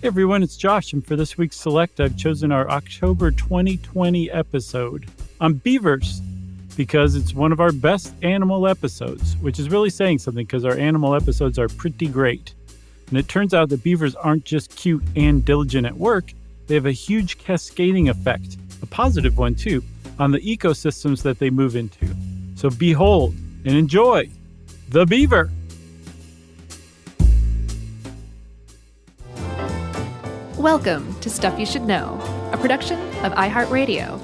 Hey everyone, it's Josh, and for this week's Select, I've chosen our October 2020 episode on beavers because it's one of our best animal episodes, which is really saying something because our animal episodes are pretty great. And it turns out that beavers aren't just cute and diligent at work, they have a huge cascading effect, a positive one too, on the ecosystems that they move into. So behold and enjoy the beaver. Welcome to Stuff You Should Know, a production of iHeartRadio.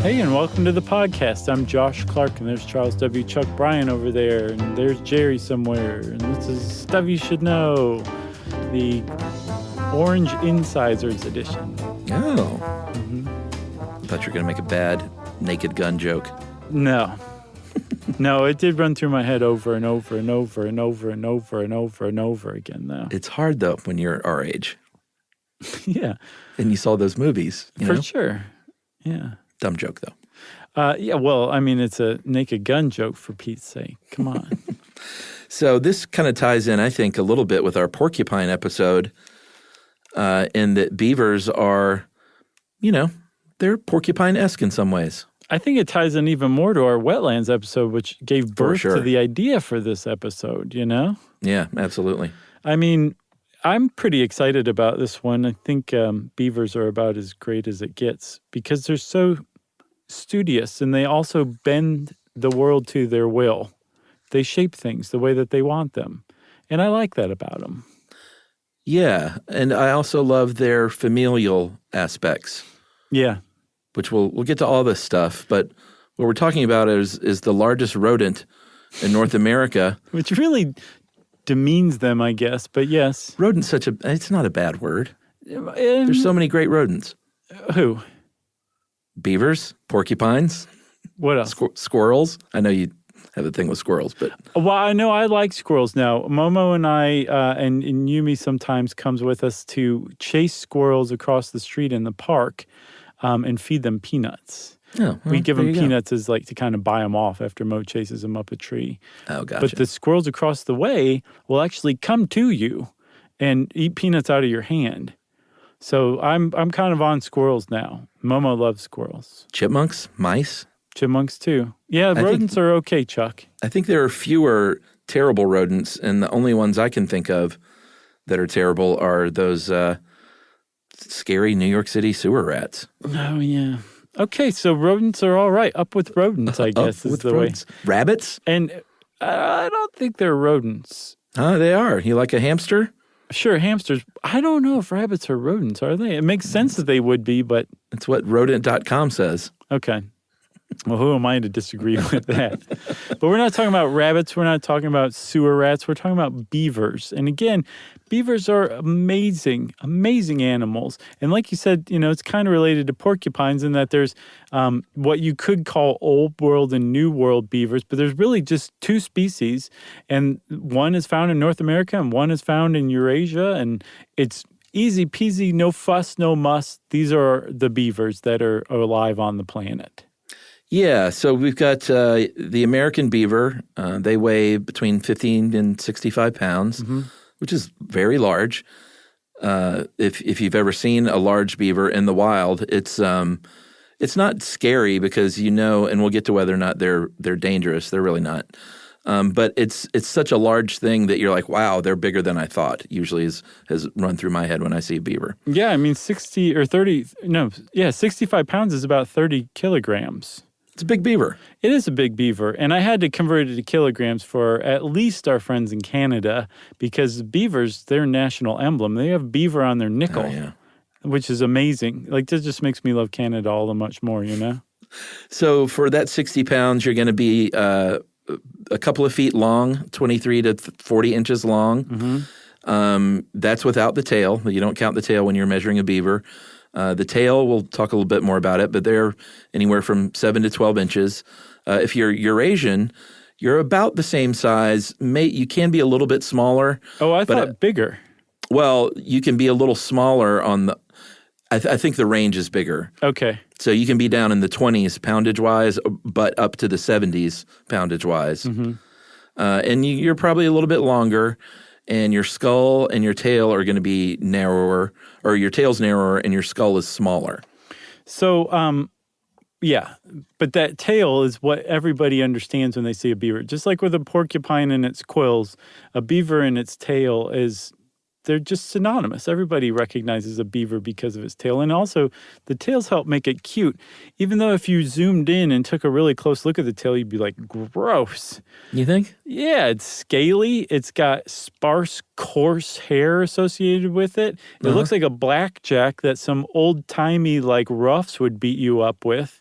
Hey, and welcome to the podcast. I'm Josh Clark, and there's Charles W. Chuck Bryan over there, and there's Jerry somewhere, and this is Stuff You Should Know, the Orange Incisors edition. Oh. I thought you were going to make a bad Naked Gun joke. No. No, it did run through my head over and over and over and over and over and over and over again, though. It's hard, though, when you're our age. Yeah. And you saw those movies, you know? For sure. Yeah. Dumb joke, though. Yeah, well, I mean, it's a Naked Gun joke, for Pete's sake. Come on. So this kind of ties in, I think, a little bit with our porcupine episode in that beavers are, you know, they're porcupine-esque in some ways. I think it ties in even more to our wetlands episode, which gave birth to the idea for this episode, you know? Yeah, absolutely. I mean, I'm pretty excited about this one. I think beavers are about as great as it gets because they're so studious and they also bend the world to their will. They shape things the way that they want them. And I like that about them. Yeah, and I also love their familial aspects. Yeah. Which we'll get to all this stuff, but what we're talking about is the largest rodent in North America. Which really demeans them, I guess, but yes. Rodent's it's not a bad word. There's so many great rodents. Who? Beavers, porcupines. What else? Squirrels. I know you have a thing with squirrels, but. Well, I know I like squirrels now. Momo and I, and Yumi sometimes comes with us to chase squirrels across the street in the park. And feed them peanuts. Oh, well, we give them peanuts as like to kind of buy them off after Mo chases them up a tree. Oh, gotcha. But the squirrels across the way will actually come to you and eat peanuts out of your hand. So I'm kind of on squirrels now. Momo loves squirrels. Chipmunks, mice. Chipmunks too. Yeah, rodents are okay, Chuck. I think there are fewer terrible rodents, and the only ones I can think of that are terrible are those scary New York City sewer rats. Oh, yeah. Okay, so rodents are all right. Up with rodents, I guess, is the way. Rabbits? And I don't think they're rodents. They are. You like a hamster? Sure, hamsters. I don't know if rabbits are rodents, are they? It makes sense that they would be, but... That's what rodent.com says. Okay. Well, who am I to disagree with that? But we're not talking about rabbits. We're not talking about sewer rats. We're talking about beavers. And again, beavers are amazing, amazing animals. And like you said, you know, it's kind of related to porcupines in that there's what you could call old world and new world beavers, but there's really just two species. And one is found in North America and one is found in Eurasia. And it's easy peasy, no fuss, no muss. These are the beavers that are alive on the planet. Yeah, so we've got the American beaver. They weigh between 15 and 65 pounds, which is very large. If you've ever seen a large beaver in the wild, it's not scary because you know, and we'll get to whether or not they're dangerous. They're really not. But it's such a large thing that you're like, wow, they're bigger than I thought. Usually has run through my head when I see a beaver. Yeah, I mean 65 pounds is about 30 kilograms. It's a big beaver. It is a big beaver, and I had to convert it to kilograms for at least our friends in Canada because beavers, their national emblem, they have beaver on their nickel, which is amazing. Like, that just makes me love Canada all the much more, you know? So for that 60 pounds, you're going to be a couple of feet long, 23 to 40 inches long. That's without the tail. You don't count the tail when you're measuring a beaver. The tail, we'll talk a little bit more about it, but they're anywhere from 7 to 12 inches. If you're Eurasian, you're about the same size. You can be a little bit smaller. Oh, I thought bigger. Well, you can be a little smaller on the I think the range is bigger. Okay. So you can be down in the 20s poundage-wise, but up to the 70s poundage-wise. And you're probably a little bit longer, and your skull and your tail are going to be narrower, or your tail's narrower and your skull is smaller. So, yeah, but that tail is what everybody understands when they see a beaver. Just like with a porcupine and its quills, a beaver and its tail they're just synonymous. Everybody recognizes a beaver because of its tail. And also, the tails help make it cute. Even though if you zoomed in and took a really close look at the tail, you'd be like, gross. You think? Yeah, it's scaly. It's got sparse, coarse hair associated with it. It looks like a blackjack that some old-timey, like, roughs would beat you up with.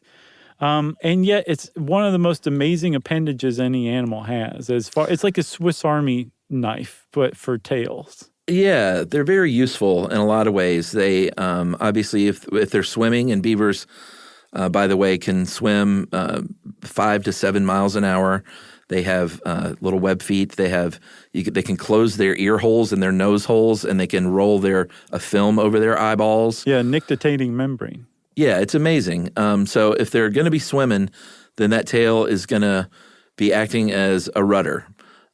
And yet, it's one of the most amazing appendages any animal has. It's like a Swiss Army knife, but for tails. Yeah, they're very useful in a lot of ways. They obviously, if they're swimming, and beavers, by the way, can swim 5 to 7 miles an hour. They have little web feet. They can close their ear holes and their nose holes, and they can roll a film over their eyeballs. Yeah, nictitating membrane. Yeah, it's amazing. So if they're going to be swimming, then that tail is going to be acting as a rudder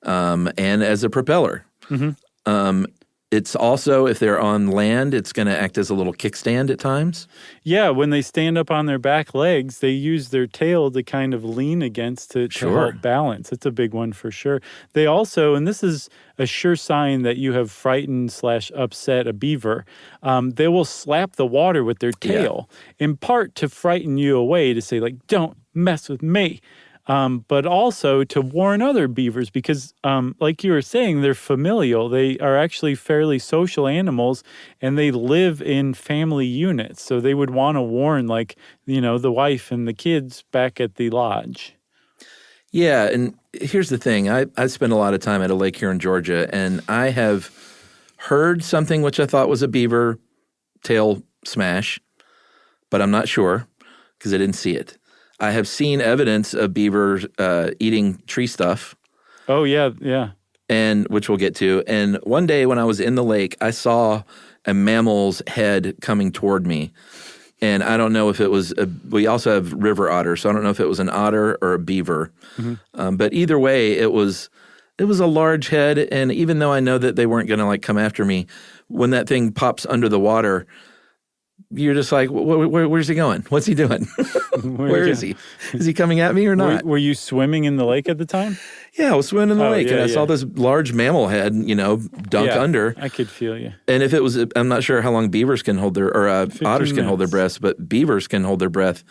and as a propeller. Mm-hmm. It's also, if they're on land, it's going to act as a little kickstand at times. Yeah, when they stand up on their back legs, they use their tail to kind of lean against to help balance. It's a big one for sure. They also, and this is a sure sign that you have frightened/upset a beaver, they will slap the water with their tail, in part to frighten you away, to say, like, don't mess with me. But also to warn other beavers because, like you were saying, they're familial. They are actually fairly social animals, and they live in family units. So they would want to warn, like, the wife and the kids back at the lodge. Yeah, and here's the thing. I spent a lot of time at a lake here in Georgia, and I have heard something which I thought was a beaver tail smash, but I'm not sure because I didn't see it. I have seen evidence of beavers eating tree stuff. Oh, yeah, yeah. And which we'll get to. And one day when I was in the lake, I saw a mammal's head coming toward me. And I don't know if it was we also have river otter, so I don't know if it was an otter or a beaver. Mm-hmm. But either way, it was a large head. And even though I know that they weren't going to, like, come after me, when that thing pops under the water, you're just like, where's he going? What's he doing? Where is he? Is he coming at me or not? Were you swimming in the lake at the time? Yeah, I was swimming in the lake, and I saw this large mammal head, dunk under. I could feel you. And if it was, I'm not sure how long beavers can hold otters can hold their breaths, but beavers can hold their breath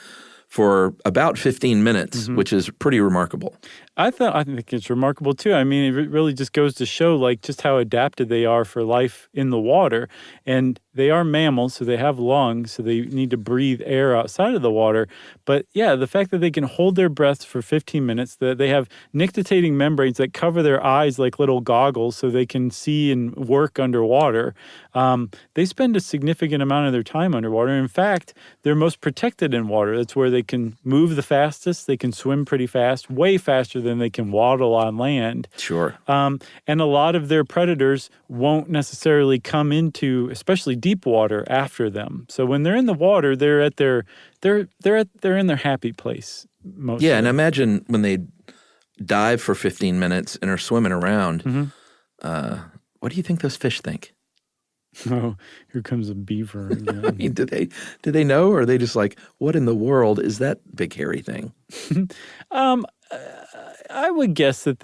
for about 15 minutes, which is pretty remarkable. I think it's remarkable too. I mean, it really just goes to show, like, just how adapted they are for life in the water. And they are mammals, so they have lungs, so they need to breathe air outside of the water. But yeah, the fact that they can hold their breaths for 15 minutes, that they have nictitating membranes that cover their eyes like little goggles so they can see and work underwater. They spend a significant amount of their time underwater. In fact, they're most protected in water. That's where they can move the fastest. They can swim pretty fast, way faster than they can waddle on land. Sure. And a lot of their predators won't necessarily come into, especially deep water, after them. So when they're in the water, they're in their happy place. Mostly. Yeah, and imagine when they dive for 15 minutes and are swimming around. Mm-hmm. What do you think those fish think? Oh, here comes a beaver again. I mean, do they know, or are they just like, what in the world is that big hairy thing? I would guess that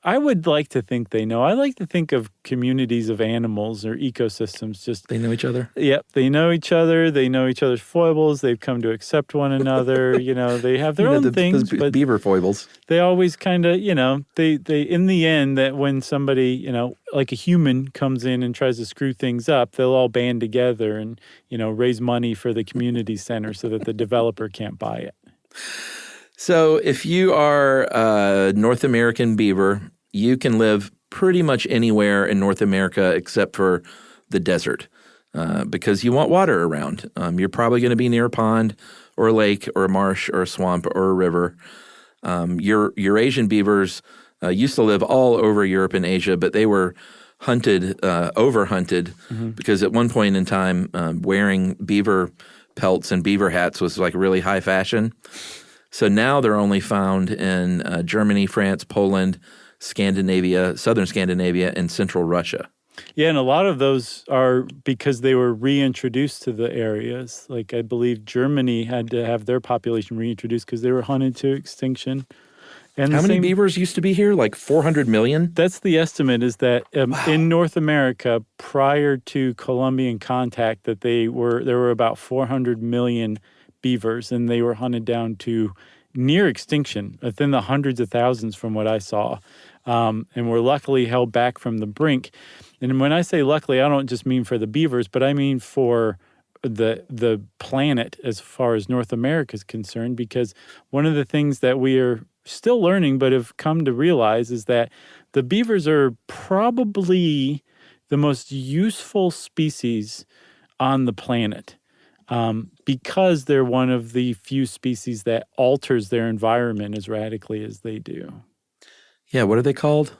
I would like to think they know. I like to think of communities of animals or ecosystems. Just they know each other? Yep, they know each other. They know each other's foibles. They've come to accept one another. They have their own things. But beaver foibles. They always kind of, they in the end, that when somebody, like a human comes in and tries to screw things up, they'll all band together and, raise money for the community center so that the developer can't buy it. So if you are a North American beaver, you can live pretty much anywhere in North America except for the desert because you want water around. You're probably going to be near a pond or a lake or a marsh or a swamp or a river. Your Asian beavers used to live all over Europe and Asia, but they were overhunted because at one point in time, wearing beaver pelts and beaver hats was like really high fashion. So now they're only found in Germany, France, Poland, Scandinavia, southern Scandinavia, and central Russia. Yeah, and a lot of those are because they were reintroduced to the areas. Like I believe Germany had to have their population reintroduced because they were hunted to extinction. And How many beavers used to be here? Like 400 million? That's the estimate, is that in North America, prior to Columbian contact, that there were about 400 million beavers, and they were hunted down to near extinction, within the hundreds of thousands from what I saw, and were luckily held back from the brink. And when I say luckily, I don't just mean for the beavers, but I mean for the planet as far as North America is concerned, because one of the things that we are still learning but have come to realize is that the beavers are probably the most useful species on the planet, because they're one of the few species that alters their environment as radically as they do. Yeah, what are they called?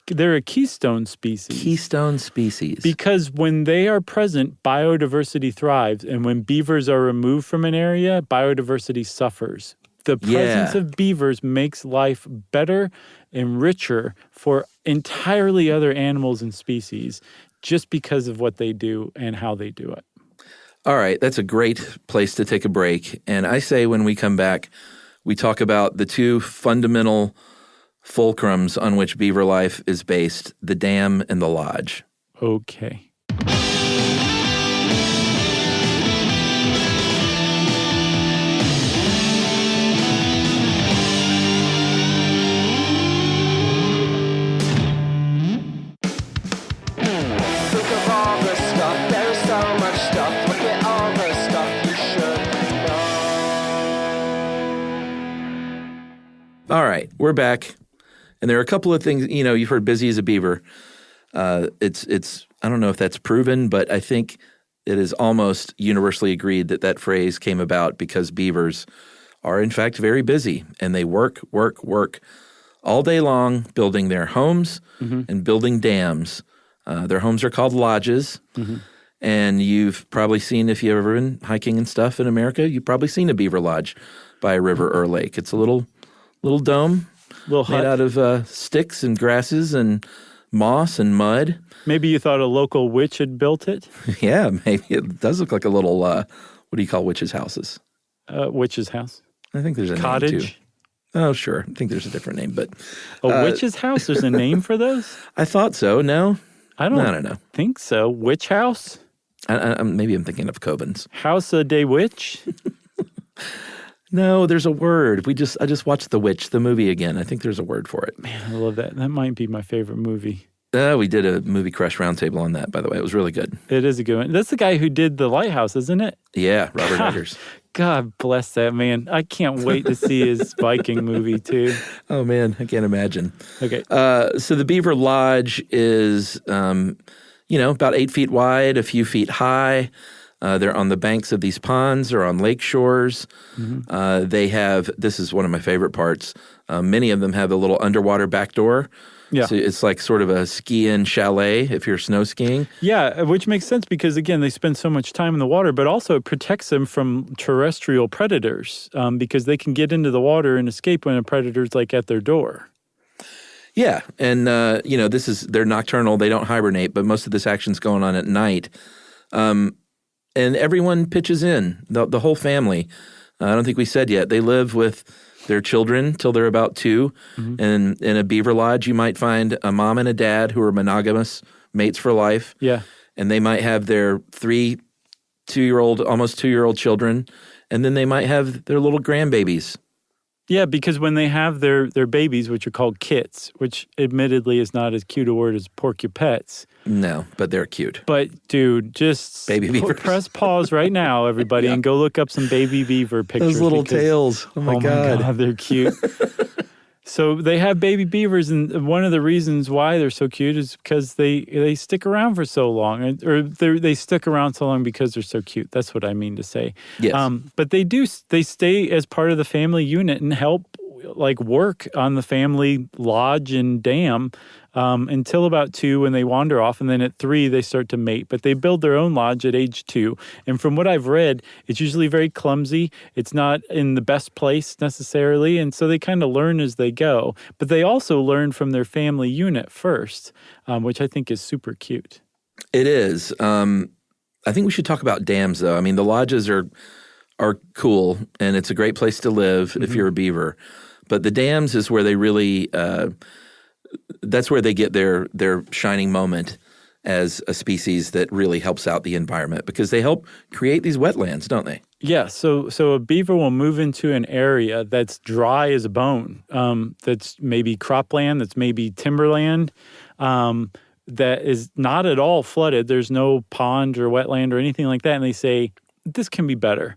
They're a keystone species. Keystone species. Because when they are present, biodiversity thrives. And when beavers are removed from an area, biodiversity suffers. The presence of beavers makes life better and richer for entirely other animals and species just because of what they do and how they do it. All right, that's a great place to take a break. And I say when we come back, we talk about the two fundamental fulcrums on which beaver life is based, the dam and the lodge. Okay. All right, we're back. And there are a couple of things, you've heard busy as a beaver. It's I don't know if that's proven, but I think it is almost universally agreed that phrase came about because beavers are in fact very busy, and they work all day long building their homes and building dams. Their homes are called lodges. And you've probably seen, if you've ever been hiking and stuff in America, you've probably seen a beaver lodge by a river or lake. It's a little dome. Little hut. Made out of sticks and grasses and moss and mud. Maybe you thought a local witch had built it? Yeah, maybe. It does look like a little, what do you call witches' houses? Witch's house. I think there's a cottage. name, too. Oh, sure. I think there's a different name, but... A witch's house? There's a name for those? I thought so. No? I don't know. think so. Witch house? Maybe I'm thinking of covens. House of de witch? No, there's a word. I just watched The Witch, the movie again. I think there's a word for it. Man, I love that. That might be my favorite movie. We did a movie crush roundtable on that, by the way. It was really good. It is a good one. That's the guy who did The Lighthouse, isn't it? Yeah, Robert Eggers. God bless that man. I can't wait to see his Viking movie, too. Oh, man, I can't imagine. Okay. So the Beaver Lodge is, about 8 feet wide, a few feet high. They're on the banks of these ponds or on lake shores. They have, this is one of my favorite parts, many of them have a little underwater back door. Yeah. So it's like sort of a ski-in chalet if you're snow skiing. Yeah, which makes sense because, again, they spend so much time in the water, but also it protects them from terrestrial predators because they can get into the water and escape when a predator's like at their door. Yeah, and, they're nocturnal, they don't hibernate, but most of this action's going on at night. And everyone pitches in, the whole family. I don't think we said yet. They live with their children till they're about 2. And in a beaver lodge, you might find a mom and a dad who are monogamous mates for life. Yeah. And they might have their 3 almost 2-year-old children. And then they might have their little grandbabies. Yeah, because when they have their babies, which are called kits, which admittedly is not as cute a word as porcupets. No, but they're cute. But, dude, just baby beavers. Press pause right now, everybody, and go look up some baby beaver pictures. Those little tails. Oh, my God. They're cute. So they have baby beavers, and one of the reasons why they're so cute is because they stick around for so long, or they stick around so long because they're so cute. That's what I mean to say. Yes. But they stay as part of the family unit and help like work on the family lodge and dam until about 2 when they wander off. And then at 3, they start to mate. But they build their own lodge at age 2. And from what I've read, it's usually very clumsy. It's not in the best place necessarily. And so they kind of learn as they go. But they also learn from their family unit first, which I think is super cute. It is. I think we should talk about dams, though. I mean, the lodges are cool, and it's a great place to live if you're a beaver. But the dams is where they really that's where they get their shining moment as a species that really helps out the environment, because they help create these wetlands, don't they? Yeah, so a beaver will move into an area that's dry as a bone, that's maybe cropland, that's maybe timberland, that is not at all flooded. There's no pond or wetland or anything like that. And they say, this can be better.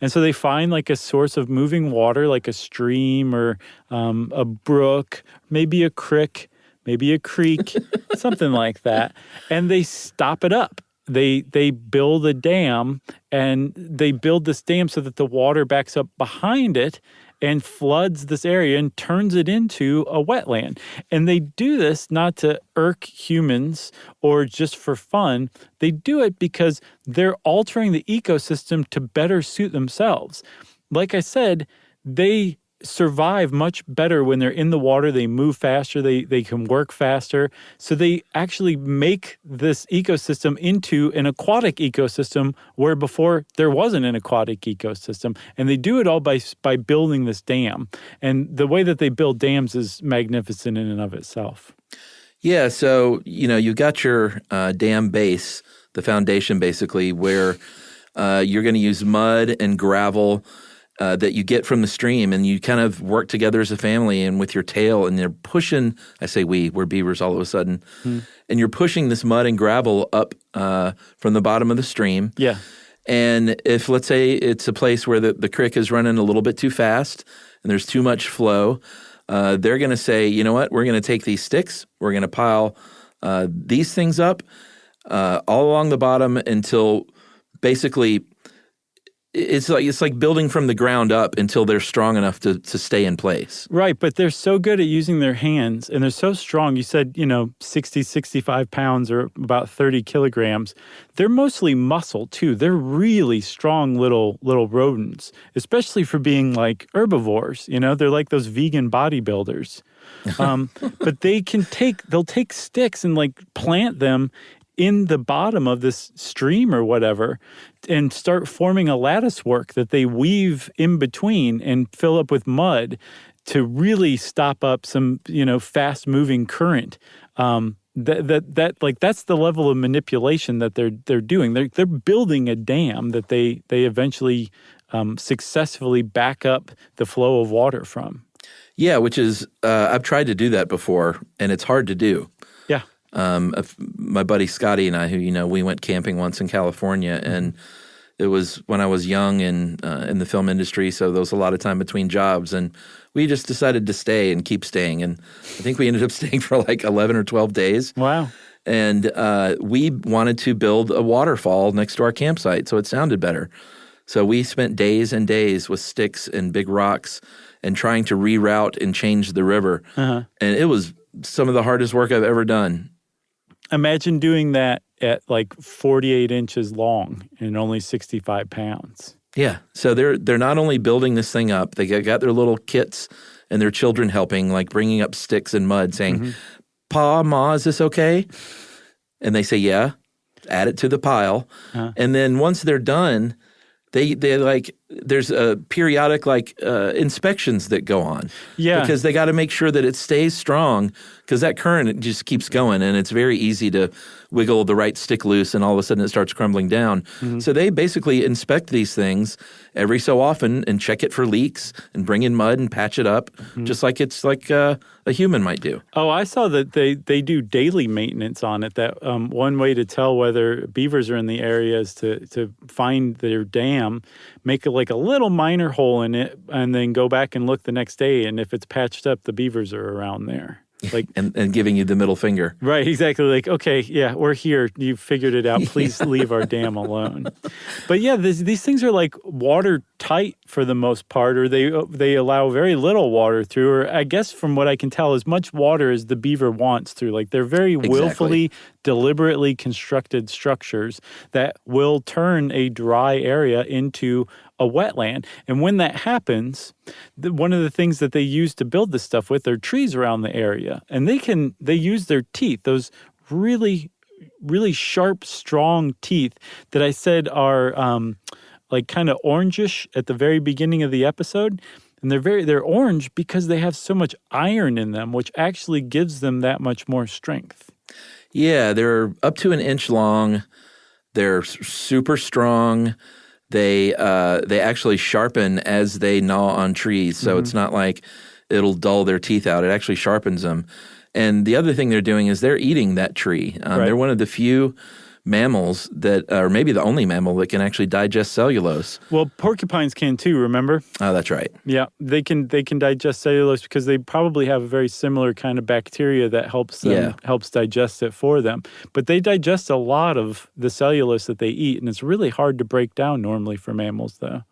And so they find like a source of moving water, like a stream or a brook, maybe a creek, maybe a creek, something like that. And they stop it up. They build a dam, and they build this dam so that the water backs up behind it and floods this area and turns it into a wetland. And they do this not to irk humans or just for fun. They do it because they're altering the ecosystem to better suit themselves. Like I said, they survive much better when they're in the water. They move faster. They can work faster. So they actually make this ecosystem into an aquatic ecosystem where before there wasn't an aquatic ecosystem. And they do it all by building this dam. And the way that they build dams is magnificent in and of itself. Yeah, so, you've got your dam base, the foundation basically, where you're going to use mud and gravel that you get from the stream, and you kind of work together as a family and with your tail, and they're pushing, I say we're beavers all of a sudden, and you're pushing this mud and gravel up from the bottom of the stream. Yeah. And if, let's say, it's a place where the creek is running a little bit too fast and there's too much flow, they're going to say, you know what, we're going to take these sticks, we're going to pile these things up all along the bottom until basically it's like building from the ground up until they're strong enough to stay in place. Right, but they're so good at using their hands, and they're so strong. You said, 60, 65 pounds or about 30 kilograms. They're mostly muscle, too. They're really strong little rodents, especially for being like herbivores. They're like those vegan bodybuilders. But they'll take sticks and like plant them in the bottom of this stream or whatever and start forming a lattice work that they weave in between and fill up with mud to really stop up some, fast moving current. That's the level of manipulation that they're doing. They're building a dam that they eventually successfully back up the flow of water from. Yeah, which is I've tried to do that before, and it's hard to do. Yeah. My buddy Scotty and I, who, we went camping once in California, and it was when I was young and in the film industry, so there was a lot of time between jobs, and we just decided to stay and keep staying. And I think we ended up staying for like 11 or 12 days. Wow. And we wanted to build a waterfall next to our campsite, so it sounded better. So we spent days and days with sticks and big rocks and trying to reroute and change the river. And it was some of the hardest work I've ever done. Imagine doing that at like 48 inches long and only 65 pounds. Yeah. So they're not only building this thing up, they got their little kits and their children helping, like bringing up sticks and mud saying, Pa, Ma, is this okay? And they say, yeah, add it to the pile. And then once they're done, they like there's periodic inspections that go on. Yeah. Because they got to make sure that it stays strong, because that current just keeps going, and it's very easy to wiggle the right stick loose and all of a sudden it starts crumbling down. So they basically inspect these things every so often and check it for leaks and bring in mud and patch it up, just like it's like a human might do. Oh, I saw that they do daily maintenance on it. That one way to tell whether beavers are in the area is to find their dam, make like a little minor hole in it, and then go back and look the next day. And if it's patched up, the beavers are around there. Like and giving you the middle finger. Right, exactly. Like, okay, yeah, we're here. You figured it out. Please leave our dam alone. But yeah, these things are like water tight for the most part, or they allow very little water through, or I guess from what I can tell, as much water as the beaver wants through. Like they're very willfully, deliberately constructed structures that will turn a dry area into a wetland. And when that happens, one of the things that they use to build this stuff with are trees around the area. And they use their teeth, those really, really sharp, strong teeth that I said are like kind of orangish at the very beginning of the episode. And they're orange because they have so much iron in them, which actually gives them that much more strength. Yeah, they're up to an inch long. They're super strong. They actually sharpen as they gnaw on trees, so it's not like it'll dull their teeth out. It actually sharpens them. And the other thing they're doing is they're eating that tree. They're one of the few mammals that, or maybe the only mammal that can actually digest cellulose. Well, porcupines can too, remember? Oh, that's right. Yeah, they can digest cellulose because they probably have a very similar kind of bacteria that helps digest it for them. But they digest a lot of the cellulose that they eat, and it's really hard to break down normally for mammals, though.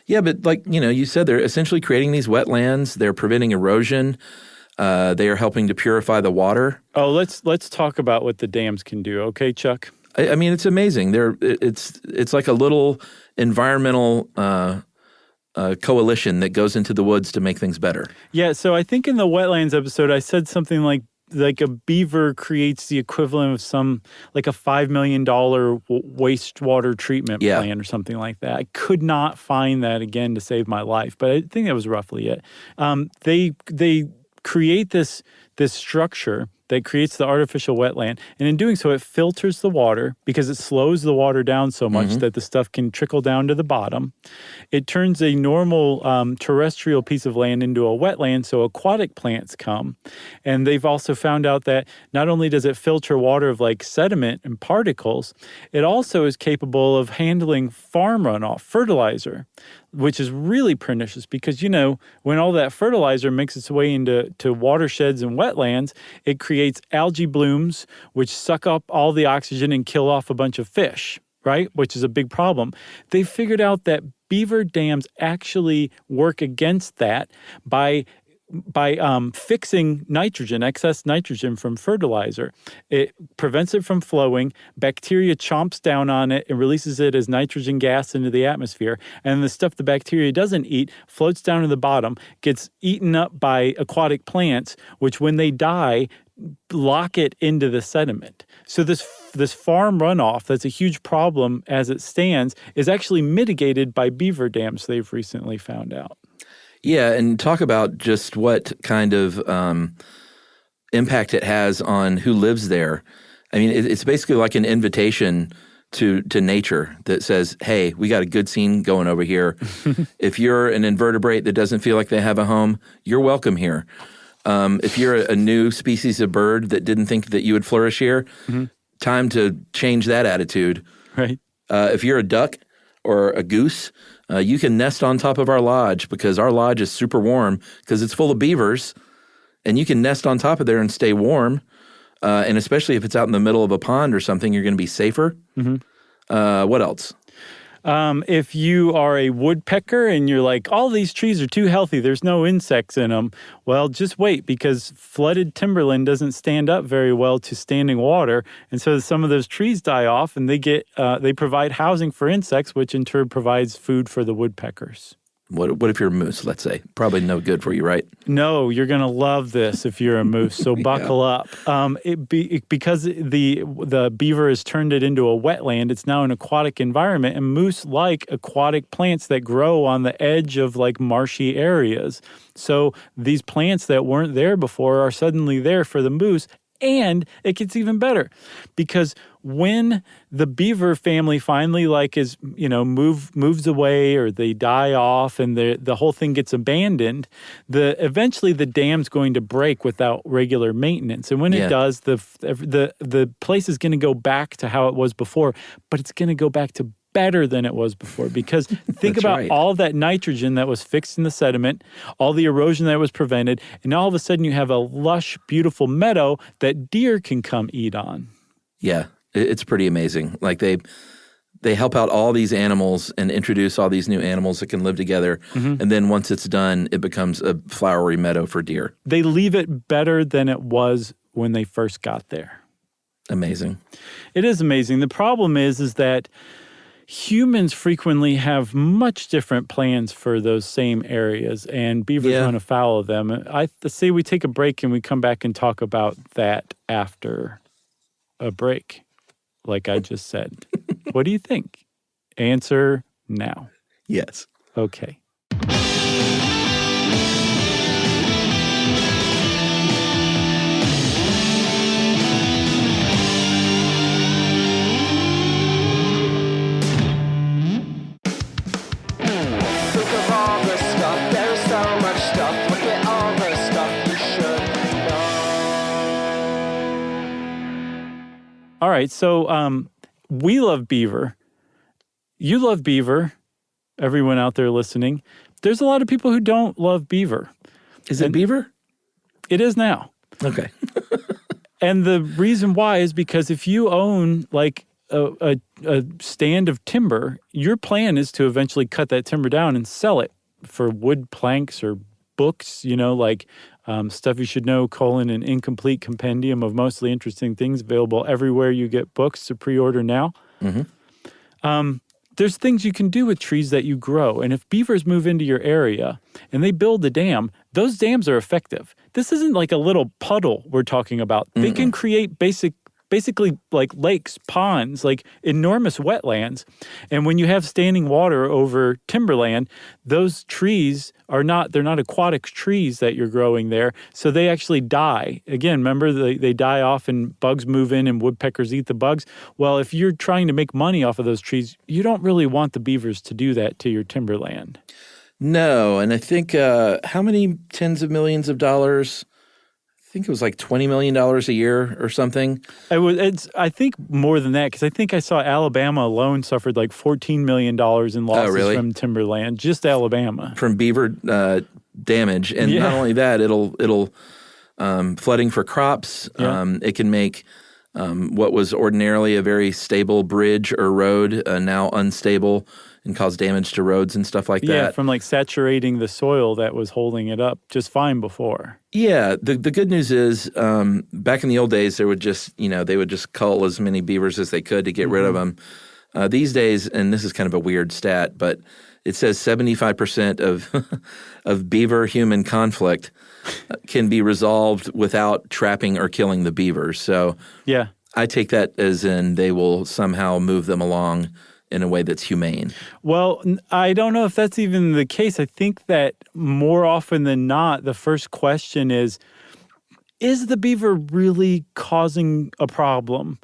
Yeah, but like, you said, they're essentially creating these wetlands. They're preventing erosion. They are helping to purify the water. Oh, let's talk about what the dams can do, okay, Chuck? I mean, it's amazing. It's like a little environmental coalition that goes into the woods to make things better. Yeah, so I think in the wetlands episode, I said something like a beaver creates the equivalent of some, like a $5 million wastewater treatment plan or something like that. I could not find that again to save my life, but I think that was roughly it. They create this structure that creates the artificial wetland. And in doing so, it filters the water because it slows the water down so much that the stuff can trickle down to the bottom. It turns a normal terrestrial piece of land into a wetland, so aquatic plants come. And they've also found out that not only does it filter water of like sediment and particles, it also is capable of handling farm runoff, fertilizer, which is really pernicious because, when all that fertilizer makes its way into watersheds and wetlands, it creates algae blooms, which suck up all the oxygen and kill off a bunch of fish, right? Which is a big problem. They figured out that beaver dams actually work against that by fixing nitrogen, excess nitrogen from fertilizer. It prevents it from flowing. Bacteria chomps down on it and releases it as nitrogen gas into the atmosphere. And the stuff the bacteria doesn't eat floats down to the bottom, gets eaten up by aquatic plants, which when they die, lock it into the sediment. So this farm runoff, that's a huge problem as it stands, is actually mitigated by beaver dams, they've recently found out. Yeah, and talk about just what kind of impact it has on who lives there. I mean, it's basically like an invitation to nature that says, hey, we got a good scene going over here. If you're an invertebrate that doesn't feel like they have a home, you're welcome here. If you're a new species of bird that didn't think that you would flourish here, time to change that attitude. Right. If you're a duck or a goose, you can nest on top of our lodge because our lodge is super warm because it's full of beavers, and you can nest on top of there and stay warm. And especially if it's out in the middle of a pond or something, you're going to be safer. What else? If you are a woodpecker and you're like, all these trees are too healthy, there's no insects in them, well, just wait, because flooded timberland doesn't stand up very well to standing water, and so some of those trees die off, and they provide housing for insects, which in turn provides food for the woodpeckers. What if you're a moose, let's say? Probably no good for you, right? No, you're going to love this if you're a moose, so buckle up. Because the beaver has turned it into a wetland, it's now an aquatic environment, and moose like aquatic plants that grow on the edge of like marshy areas. So these plants that weren't there before are suddenly there for the moose. And it gets even better because when the beaver family finally moves away or they die off and the whole thing gets abandoned, eventually the dam's going to break without regular maintenance. And when it does, the place is going to go back to how it was before, but it's going to go back to better than it was before because think about all that nitrogen that was fixed in the sediment, all the erosion that was prevented, and all of a sudden you have a lush, beautiful meadow that deer can come eat on. Yeah, it's pretty amazing. Like they help out all these animals and introduce all these new animals that can live together. And then once it's done, it becomes a flowery meadow for deer. They leave it better than it was when they first got there. Amazing. It is amazing. The problem is that humans frequently have much different plans for those same areas, and beavers run afoul of them. I say we take a break and we come back and talk about that after a break, like I just said. What do you think? Answer now. Yes. Okay. All right, so we love Beaver. You love Beaver, everyone out there listening. There's a lot of people who don't love Beaver. Is it Beaver? It is now. Okay. And the reason why is because if you own like a stand of timber, your plan is to eventually cut that timber down and sell it for wood planks or books, like Stuff You Should Know, an incomplete compendium of mostly interesting things available everywhere you get books to pre-order now. There's things you can do with trees that you grow. And if beavers move into your area and they build a dam, those dams are effective. This isn't like a little puddle we're talking about. They can create basically like lakes, ponds, like enormous wetlands. And when you have standing water over timberland, those trees they're not aquatic trees that you're growing there. So they actually die. Again, remember they die off and bugs move in and woodpeckers eat the bugs. Well, if you're trying to make money off of those trees, you don't really want the beavers to do that to your timberland. No, and I think how many tens of millions of dollars? I think it was like $20 million a year or something. I think more than that, because I think I saw Alabama alone suffered like $14 million in losses from timberland, just Alabama. From beaver damage. And not only that, it'll flooding for crops. It can make what was ordinarily a very stable bridge or road now unstable and cause damage to roads and stuff like that. Yeah, from like saturating the soil that was holding it up just fine before. Yeah, the good news is back in the old days, they would just cull as many beavers as they could to get rid of them. These days, and this is kind of a weird stat, but it says 75% of beaver-human conflict can be resolved without trapping or killing the beavers. So I take that as in they will somehow move them along in a way that's humane. Well, I don't know if that's even the case. I think that more often than not, the first question is the beaver really causing a problem?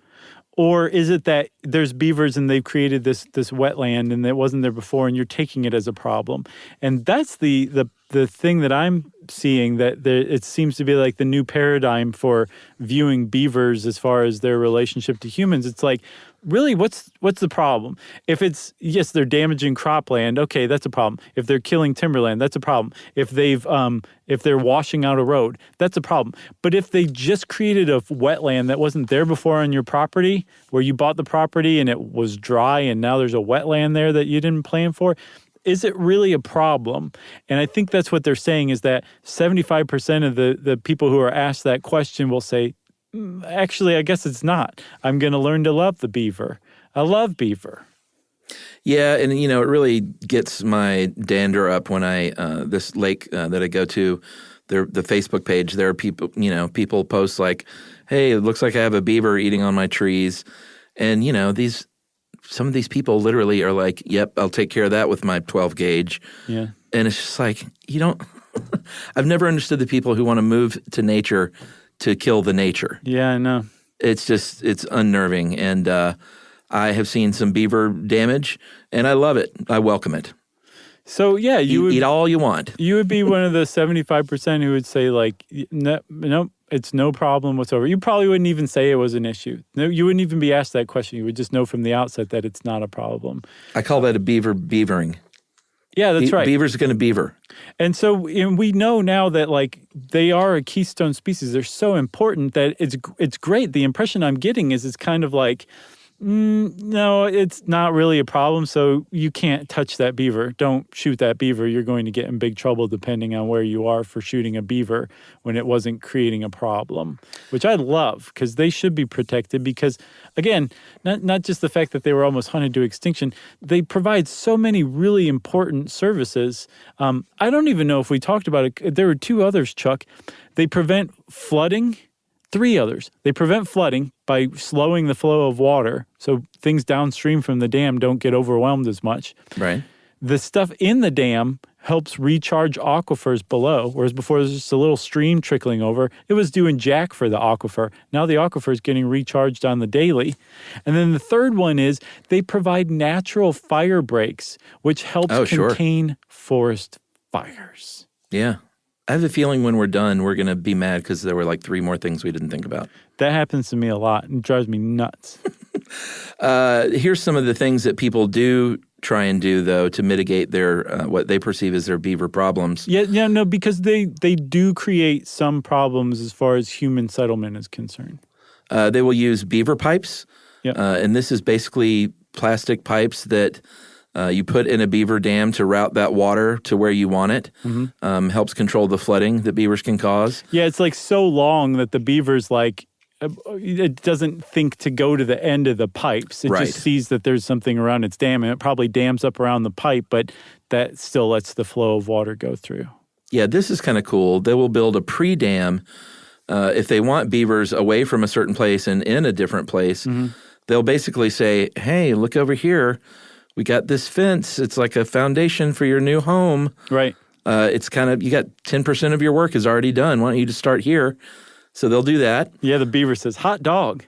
Or is it that there's beavers and they've created this wetland and it wasn't there before and you're taking it as a problem? And that's the thing that I'm seeing, that it seems to be like the new paradigm for viewing beavers as far as their relationship to humans. It's like, really, what's the problem? If it's, yes, they're damaging cropland, okay, that's a problem. If they're killing timberland, that's a problem. If they're washing out a road, that's a problem. But if they just created a wetland that wasn't there before on your property, where you bought the property and it was dry and now there's a wetland there that you didn't plan for, is it really a problem? And I think that's what they're saying, is that 75% of the people who are asked that question will say, actually, I guess it's not. I'm going to learn to love the beaver. I love beaver. Yeah, and it really gets my dander up when I this lake that I go to, the Facebook page. There are people post like, "Hey, it looks like I have a beaver eating on my trees," and some of these people literally are like, "Yep, I'll take care of that with my 12 gauge." Yeah, and it's just like you don't. I've never understood the people who want to move to nature to kill the nature. Yeah, I know. It's unnerving, and I have seen some beaver damage, and I love it. I welcome it. So yeah, you would eat all you want. You would be one of the 75% who would say like, no, it's no problem whatsoever. You probably wouldn't even say it was an issue. No, you wouldn't even be asked that question. You would just know from the outset that it's not a problem. I call that a beavering. Yeah, that's right. Beaver's going to beaver. And so we know now that like they are a keystone species. They're so important that it's great. The impression I'm getting is it's kind of like No, it's not really a problem. So you can't touch that beaver. Don't shoot that beaver. You're going to get in big trouble depending on where you are for shooting a beaver when it wasn't creating a problem, which I love because they should be protected because, again, not just the fact that they were almost hunted to extinction, they provide so many really important services. I don't even know if we talked about it. There were 2 others, Chuck. They prevent flooding. 3 others. They prevent flooding by slowing the flow of water so things downstream from the dam don't get overwhelmed as much. Right. The stuff in the dam helps recharge aquifers below, whereas before there's just a little stream trickling over. It was doing jack for the aquifer. Now the aquifer is getting recharged on the daily. And then the third one is they provide natural fire breaks, which helps contain forest fires. Yeah. I have a feeling when we're done, we're going to be mad because there were like 3 more things we didn't think about. That happens to me a lot and drives me nuts. Here's some of the things that people do try and do, though, to mitigate their what they perceive as their beaver problems. No, because they do create some problems as far as human settlement is concerned. They will use beaver pipes, and this is basically plastic pipes that you put in a beaver dam to route that water to where you want it. Mm-hmm. Helps control the flooding that beavers can cause. Yeah, it's like so long that the beaver's like, it doesn't think to go to the end of the pipes. It just sees that there's something around its dam, and it probably dams up around the pipe, but that still lets the flow of water go through. Yeah, this is kind of cool. They will build a pre-dam if they want beavers away from a certain place and in a different place. Mm-hmm. They'll basically say, hey, look over here. We got this fence. It's like a foundation for your new home. Right. It's kind of, you got 10% of your work is already done. Why don't you just start here? So they'll do that. Yeah, the beaver says, hot dog.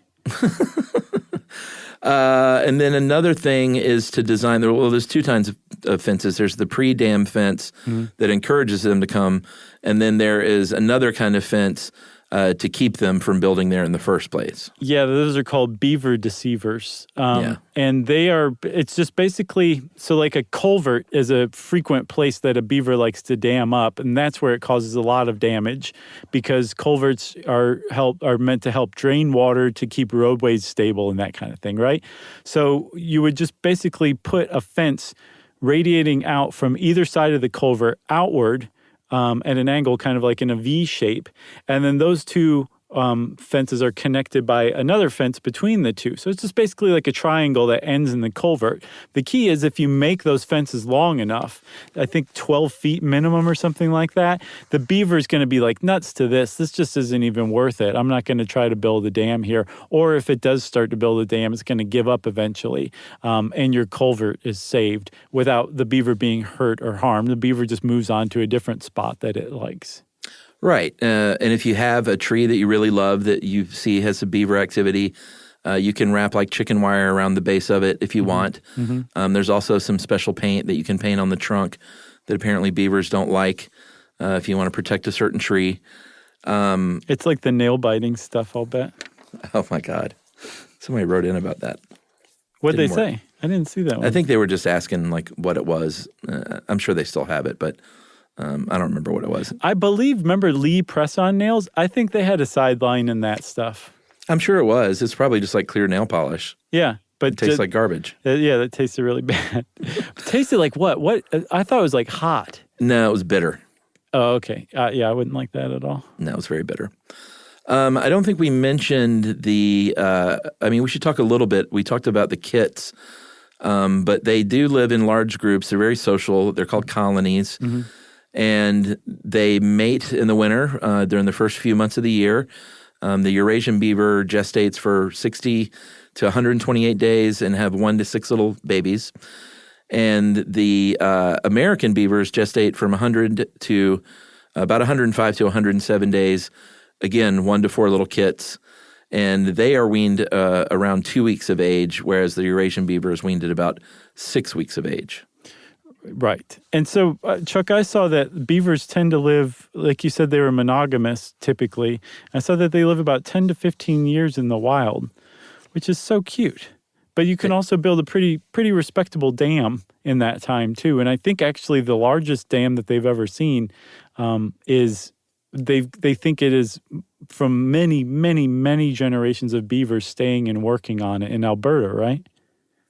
And then another thing is to design, there's 2 kinds of fences. There's the pre-dam fence that encourages them to come. And then there is another kind of fence to keep them from building there in the first place. Yeah, those are called beaver deceivers. And it's just basically, so like a culvert is a frequent place that a beaver likes to dam up, and that's where it causes a lot of damage because culverts are meant to help drain water to keep roadways stable and that kind of thing, right? So you would just basically put a fence radiating out from either side of the culvert outward at an angle, kind of like in a V shape. And then those 2 fences are connected by another fence between the 2. So it's just basically like a triangle that ends in the culvert. The key is if you make those fences long enough, I think 12 feet minimum or something like that, the beaver is going to be like nuts to this. This just isn't even worth it. I'm not going to try to build a dam here. Or if it does start to build a dam, it's going to give up eventually. And your culvert is saved without the beaver being hurt or harmed. The beaver just moves on to a different spot that it likes. Right. And if you have a tree that you really love that you see has some beaver activity, you can wrap like chicken wire around the base of it if you want. Mm-hmm. There's also some special paint that you can paint on the trunk that apparently beavers don't like if you want to protect a certain tree. It's like the nail-biting stuff, I'll bet. Oh, my God. Somebody wrote in about that. What'd they say? I didn't see that one. I think they were just asking like what it was. I'm sure they still have it, but I don't remember what it was. I believe, remember Lee press-on nails? I think they had a sideline in that stuff. I'm sure it was. It's probably just like clear nail polish. Yeah. But it tastes like garbage. Yeah, that tasted really bad. It tasted like what? What? I thought it was like hot. No, it was bitter. Oh, okay. Yeah, I wouldn't like that at all. No, it was very bitter. I don't think we mentioned we should talk a little bit. We talked about the kits, but they do live in large groups. They're very social. They're called colonies. Mm-hmm. And they mate in the winter during the first few months of the year. The Eurasian beaver gestates for 60 to 128 days and have 1 to 6 little babies. And the American beavers gestate from 100 to about 105 to 107 days. Again, 1 to 4 little kits. And they are weaned around 2 weeks of age, whereas the Eurasian beaver is weaned at about 6 weeks of age. Right. And so, Chuck, I saw that beavers tend to live, like you said, they were monogamous typically. I saw that they live about 10 to 15 years in the wild, which is so cute. But you can also build a pretty respectable dam in that time, too. And I think actually the largest dam that they've ever seen is they think it is from many, many, many generations of beavers staying and working on it in Alberta, right?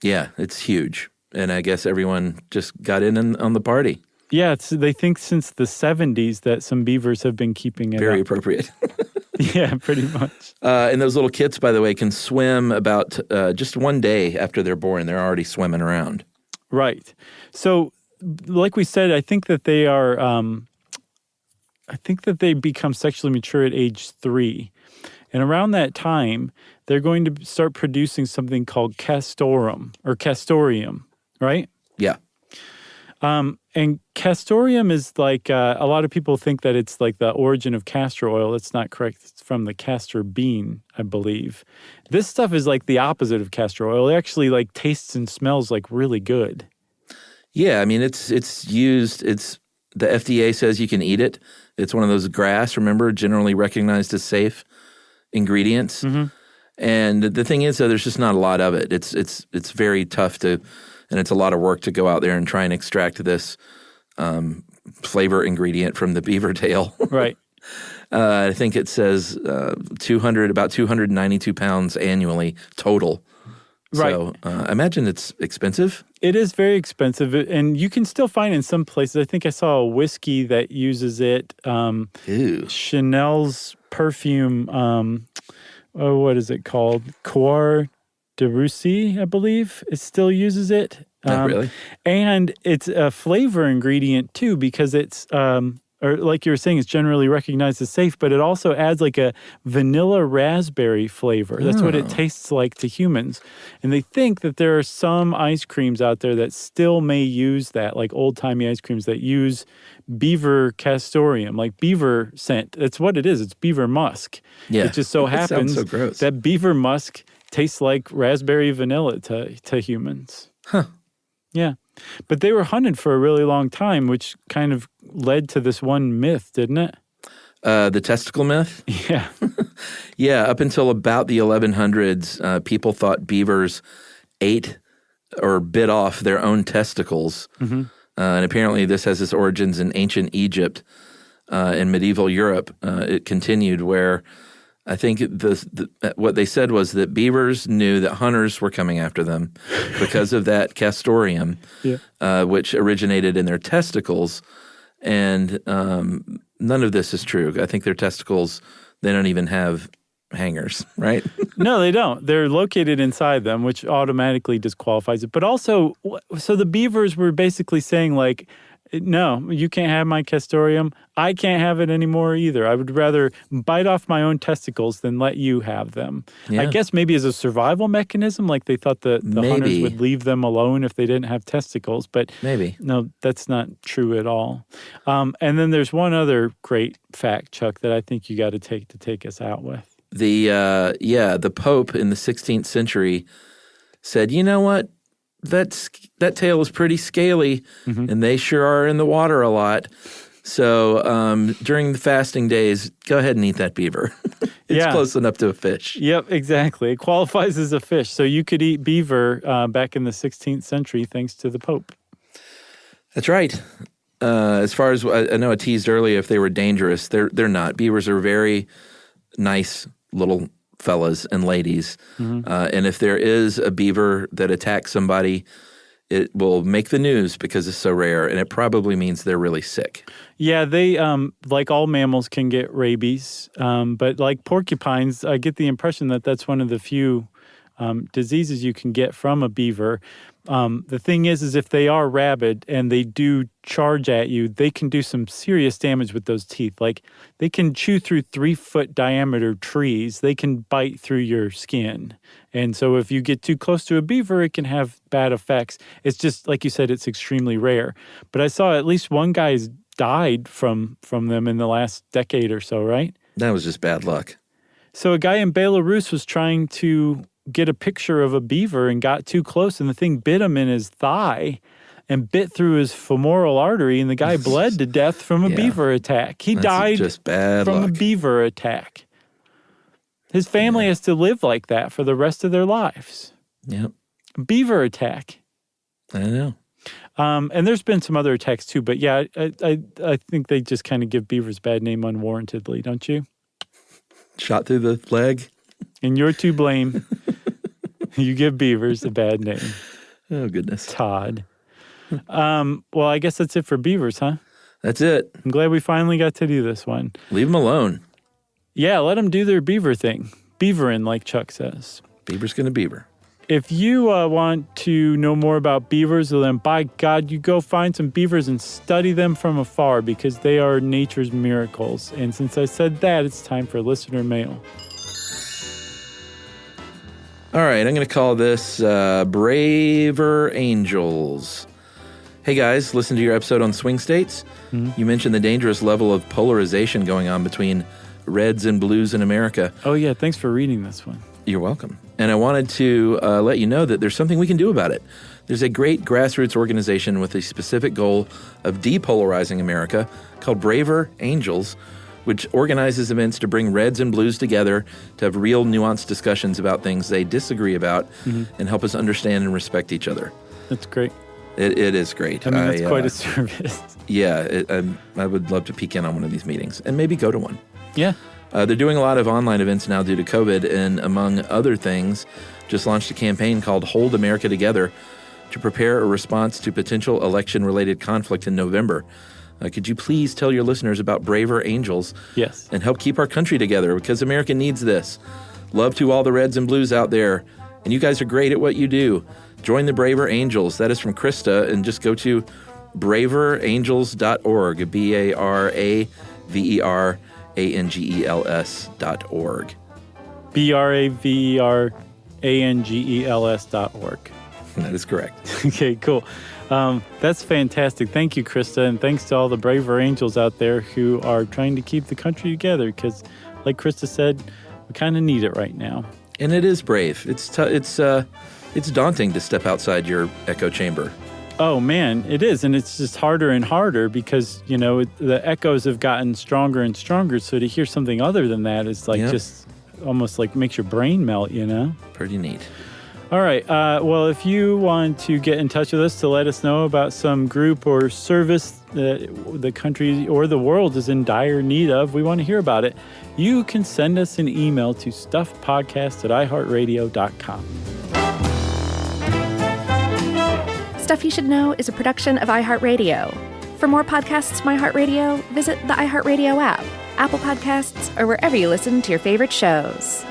Yeah, it's huge. And I guess everyone just got in on the party. Yeah, they think since the 70s that some beavers have been keeping it Very up. appropriate. Yeah, pretty much. And those little kits, by the way, can swim about just one day after they're born. They're already swimming around. Right. So, like we said, I think that they are. I think that they become sexually mature at age 3, and around that time, they're going to start producing something called Castoreum, right? Yeah. And Castoreum is like, a lot of people think that it's like the origin of castor oil. That's not correct. It's from the castor bean, I believe. This stuff is like the opposite of castor oil. It actually like tastes and smells like really good. Yeah, I mean, it's used, the FDA says you can eat it. It's one of those grass, remember, generally recognized as safe ingredients. Mm-hmm. And the thing is, though, there's just not a lot of it. It's very tough to, and it's a lot of work to go out there and try and extract this flavor ingredient from the beaver tail. Right. I think it says about 292 pounds annually total. Right. So I imagine it's expensive. It is very expensive, and you can still find in some places. I think I saw a whiskey that uses it. Ew. Chanel's perfume, what is it called? Coeur de Russie, I believe. It still uses it. Really? And it's a flavor ingredient, too, because it's, or like you were saying, it's generally recognized as safe, but it also adds like a vanilla raspberry flavor. That's what it tastes like to humans. And they think that there are some ice creams out there that still may use that, like old-timey ice creams that use beaver castoreum, like beaver scent. That's what it is. It's beaver musk. Yeah. It just so happens so gross. that beaver musk tastes like raspberry vanilla to humans. Huh. Yeah. But they were hunted for a really long time, which kind of led to this one myth, didn't it? The testicle myth? Yeah. Yeah, up until about the 1100s, people thought beavers ate or bit off their own testicles. Mm-hmm. And apparently this has its origins in ancient Egypt and medieval Europe. It continued where I think what they said was that beavers knew that hunters were coming after them because of that castoreum, which originated in their testicles. And none of this is true. I think their testicles, they don't even have hangers, right? No, they don't. They're located inside them, which automatically disqualifies it. But also, so the beavers were basically saying like, no, you can't have my castoreum. I can't have it anymore either. I would rather bite off my own testicles than let you have them. Yeah. I guess maybe as a survival mechanism, like they thought the hunters would leave them alone if they didn't have testicles. But maybe. No, that's not true at all. And then there's one other great fact, Chuck, that I think you got to take us out with. The Pope in the 16th century said, you know what? That tail is pretty scaly, and they sure are in the water a lot. So during the fasting days, go ahead and eat that beaver. It's close enough to a fish. Yep, exactly. It qualifies as a fish. So you could eat beaver back in the 16th century thanks to the Pope. That's right. As far as I know, I teased earlier if they were dangerous. They're not. Beavers are very nice little fellas and ladies. And if there is a beaver that attacks somebody, it will make the news because it's so rare, and it probably means they're really sick. Yeah, they, like all mammals, can get rabies. But like porcupines, I get the impression that that's one of the few diseases you can get from a beaver. The thing is if they are rabid and they do charge at you, they can do some serious damage with those teeth. Like they can chew through 3-foot diameter trees. They can bite through your skin. And so if you get too close to a beaver, it can have bad effects. It's just, like you said, it's extremely rare. But I saw at least one guy's died from them in the last decade or so, right? That was just bad luck. So a guy in Belarus was trying to get a picture of a beaver and got too close, and the thing bit him in his thigh and bit through his femoral artery, and the guy bled to death from a beaver attack. He died just bad from luck. a beaver attack. His family has to live like that for the rest of their lives. Yep. Beaver attack. I know. And there's been some other attacks too, but yeah, I think they just kind of give beavers bad name unwarrantedly, don't you? shot through the leg. And you're to blame. You give beavers a bad name. Oh, goodness. Todd. Well, I guess that's it for beavers, huh? That's it. I'm glad we finally got to do this one. Leave them alone. Yeah, let them do their beaver thing. Beaverin', like Chuck says. Beaver's going to beaver. If you want to know more about beavers, well, then by God, you go find some beavers and study them from afar because they are nature's miracles. And since I said that, it's time for listener mail. All right, I'm going to call this Braver Angels. Hey guys, listen to your episode on swing states. You mentioned the dangerous level of polarization going on between reds and blues in America. Oh, yeah, thanks for reading this one. You're welcome. And I wanted to let you know that there's something we can do about it. There's a great grassroots organization with a specific goal of depolarizing America called Braver Angels, which organizes events to bring reds and blues together to have real nuanced discussions about things they disagree about and help us understand and respect each other. That's great. It is great. I mean, that's quite a service. Yeah, I would love to peek in on one of these meetings and maybe go to one. Yeah. They're doing a lot of online events now due to COVID, and among other things, just launched a campaign called Hold America Together to prepare a response to potential election-related conflict in November. Could you please tell your listeners about Braver Angels? Yes. And help keep our country together, because America needs this. Love to all the reds and blues out there, and you guys are great at what you do. Join the Braver Angels. That is from Krista, and just go to braverangels.org, BARAVERANGELS.org. BRAVERANGELS.org. That is correct. Okay, cool. That's fantastic. Thank you, Krista, and thanks to all the Braver Angels out there who are trying to keep the country together because, like Krista said, we kind of need it right now. And it is brave. It's daunting to step outside your echo chamber. Oh, man, it is. And it's just harder and harder because, you know, the echoes have gotten stronger and stronger. So to hear something other than that is like just almost like makes your brain melt, you know? Pretty neat. All right. Well, if you want to get in touch with us to let us know about some group or service that the country or the world is in dire need of, we want to hear about it. You can send us an email to stuffpodcast@iheartradio.com. Stuff You Should Know is a production of iHeartRadio. For more podcasts from iHeartRadio, visit the iHeartRadio app, Apple Podcasts, or wherever you listen to your favorite shows.